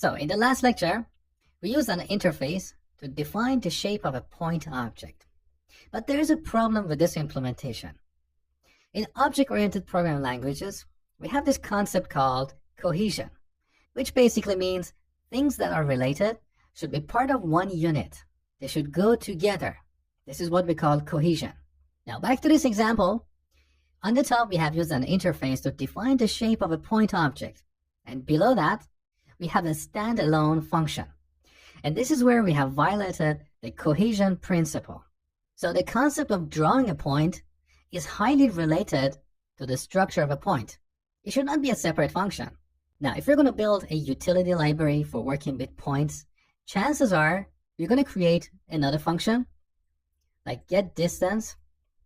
So in the last lecture, we used an interface to define the shape of a point object. But there is a problem with this implementation. In object-oriented programming languages, we have this concept called cohesion, which basically means things that are related should be part of one unit. They should go together. This is what we call cohesion. Now back to this example. On the top, we have used an interface to define the shape of a point object. And below that, we have a standalone function. And this is where we have violated the cohesion principle. So the concept of drawing a point is highly related to the structure of a point. It should not be a separate function. Now, if you're going to build a utility library for working with points, chances are you're going to create another function like getDistance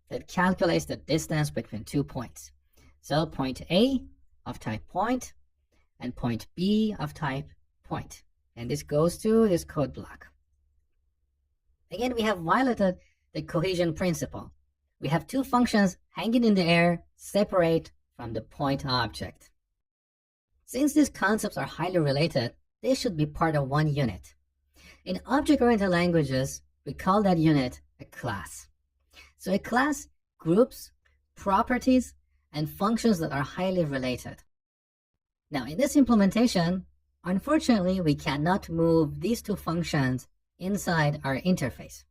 that calculates the distance between 2 points. So point A of type point and point B of type point. And this goes to this code block. Again, we have violated the cohesion principle. We have two functions hanging in the air, separate from the point object. Since these concepts are highly related, they should be part of one unit. In object-oriented languages, we call that unit a class. So a class groups properties and functions that are highly related. Now in this implementation, unfortunately, we cannot move these two functions inside our interface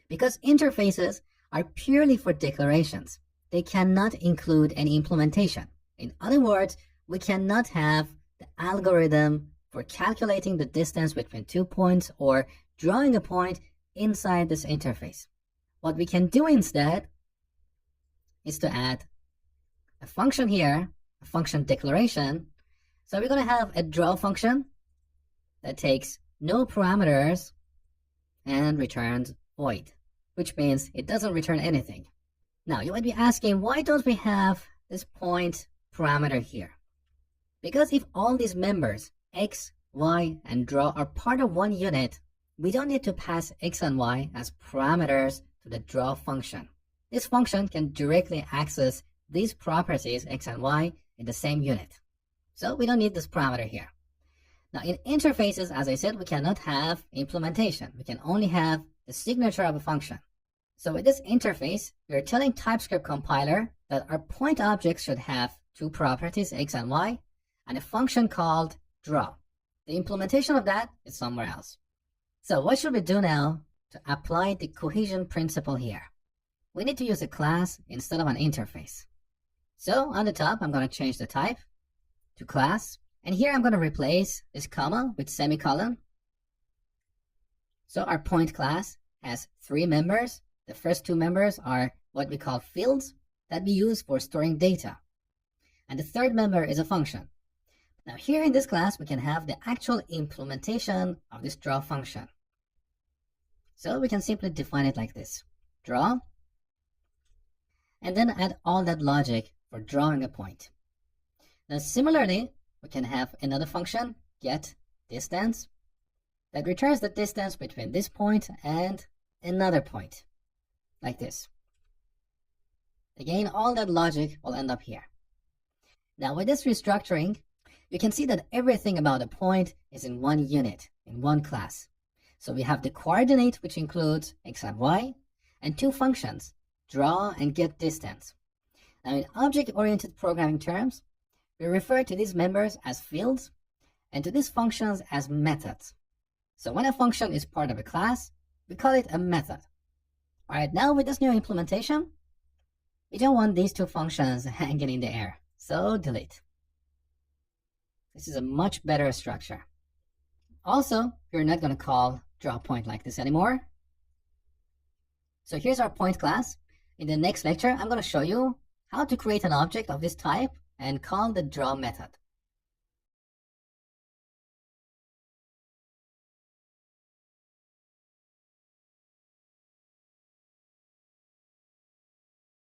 because interfaces are purely for declarations. They cannot include any implementation. In other words, we cannot have the algorithm for calculating the distance between 2 points or drawing a point inside this interface. What we can do instead is to add a function here, a function declaration. So we're going to have a draw function that takes no parameters and returns void, which means it doesn't return anything. Now you might be asking, why don't we have this point parameter here? Because if all these members, x, y, and draw are part of one unit, we don't need to pass x and y as parameters to the draw function. This function can directly access these properties, x and y, in the same unit. So we don't need this parameter here. Now in interfaces, as I said, we cannot have implementation. We can only have the signature of a function. So with this interface, we are telling TypeScript compiler that our point objects should have two properties, x and y, and a function called draw. The implementation of that is somewhere else. So what should we do now to apply the cohesion principle here? We need to use a class instead of an interface. So on the top, I'm going to change the type to class. And here I'm going to replace this comma with semicolon. So our point class has 3 members. The first 2 members are what we call fields that we use for storing data. And the third member is a function. Now here in this class, we can have the actual implementation of this draw function. So we can simply define it like this. Draw. And then add all that logic for drawing a point. Now similarly, we can have another function, getDistance, that returns the distance between this point and another point, like this. Again, all that logic will end up here. Now with this restructuring, you can see that everything about a point is in one unit, in one class. So we have the coordinate, which includes x and y, and 2 functions, draw and getDistance. Now in object-oriented programming terms, we refer to these members as fields and to these functions as methods. So when a function is part of a class, we call it a method. All right, now with this new implementation, we don't want these 2 functions hanging in the air, so delete. This is a much better structure. Also, we're not going to call draw point like this anymore. So here's our point class. In the next lecture, I'm going to show you how to create an object of this type and call the draw method.